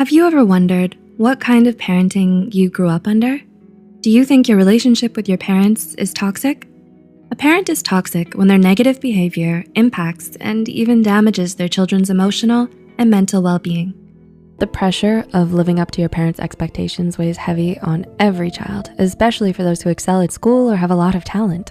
Have you ever wondered what kind of parenting you grew up under? Do you think your relationship with your parents is toxic? A parent is toxic when their negative behavior impacts and even damages their children's emotional and mental well-being. The pressure of living up to your parents' expectations weighs heavy on every child, especially for those who excel at school or have a lot of talent.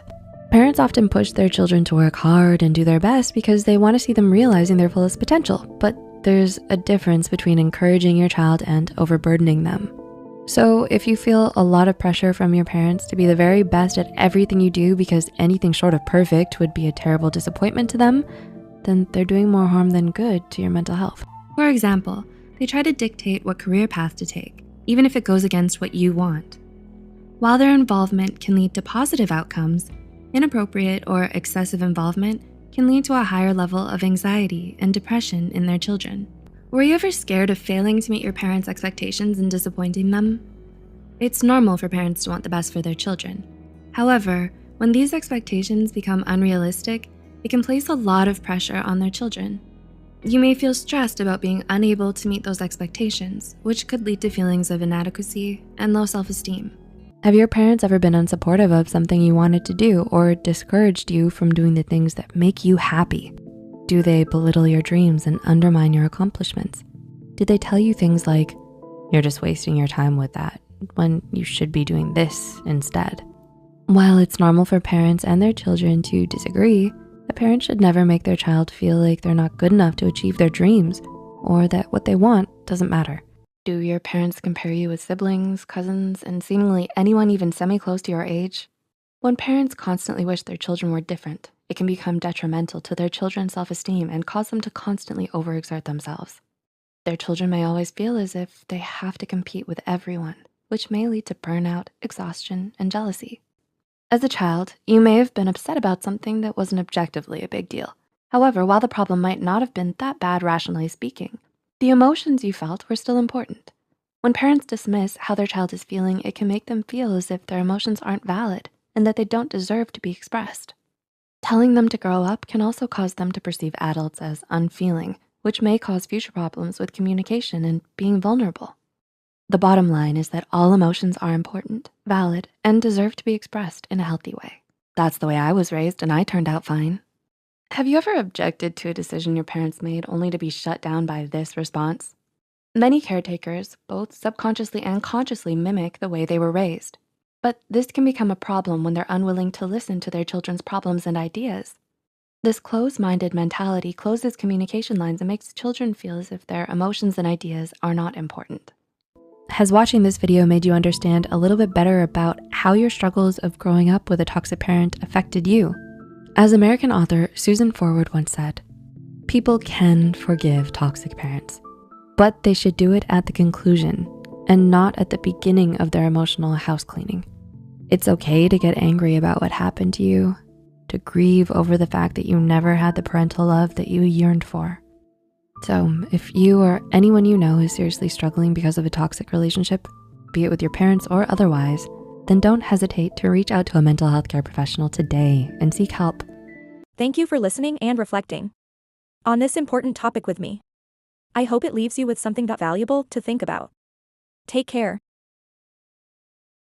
Parents often push their children to work hard and do their best because they want to see them realizing their fullest potential, but there's a difference between encouraging your child and overburdening them. So if you feel a lot of pressure from your parents to be the very best at everything you do because anything short of perfect would be a terrible disappointment to them, then they're doing more harm than good to your mental health. For example, they try to dictate what career path to take, even if it goes against what you want. While their involvement can lead to positive outcomes, inappropriate or excessive involvement can lead to a higher level of anxiety and depression in their children. Were you ever scared of failing to meet your parents' expectations and disappointing them? It's normal for parents to want the best for their children. However, when these expectations become unrealistic, it can place a lot of pressure on their children. You may feel stressed about being unable to meet those expectations, which could lead to feelings of inadequacy and low self-esteem. Have your parents ever been unsupportive of something you wanted to do or discouraged you from doing the things that make you happy? Do they belittle your dreams and undermine your accomplishments? Did they tell you things like, "You're just wasting your time with that," when you should be doing this instead? While it's normal for parents and their children to disagree, a parent should never make their child feel like they're not good enough to achieve their dreams or that what they want doesn't matter. Do your parents compare you with siblings, cousins, and seemingly anyone even semi-close to your age? When parents constantly wish their children were different, it can become detrimental to their children's self-esteem and cause them to constantly overexert themselves. Their children may always feel as if they have to compete with everyone, which may lead to burnout, exhaustion, and jealousy. As a child, you may have been upset about something that wasn't objectively a big deal. However, while the problem might not have been that bad rationally speaking, the emotions you felt were still important. When parents dismiss how their child is feeling, it can make them feel as if their emotions aren't valid and that they don't deserve to be expressed. Telling them to grow up can also cause them to perceive adults as unfeeling, which may cause future problems with communication and being vulnerable. The bottom line is that all emotions are important, valid, and deserve to be expressed in a healthy way. That's the way I was raised and I turned out fine. Have you ever objected to a decision your parents made only to be shut down by this response? Many caretakers, both subconsciously and consciously, mimic the way they were raised. But this can become a problem when they're unwilling to listen to their children's problems and ideas. This closed-minded mentality closes communication lines and makes children feel as if their emotions and ideas are not important. Has watching this video made you understand a little bit better about how your struggles of growing up with a toxic parent affected you? As American author Susan Forward once said, "People can forgive toxic parents, but they should do it at the conclusion and not at the beginning of their emotional house cleaning. It's okay to get angry about what happened to you, to grieve over the fact that you never had the parental love that you yearned for." So if you or anyone you know is seriously struggling because of a toxic relationship, be it with your parents or otherwise, then don't hesitate to reach out to a mental health care professional today and seek help. Thank you for listening and reflecting on this important topic with me. I hope it leaves you with something valuable to think about. Take care.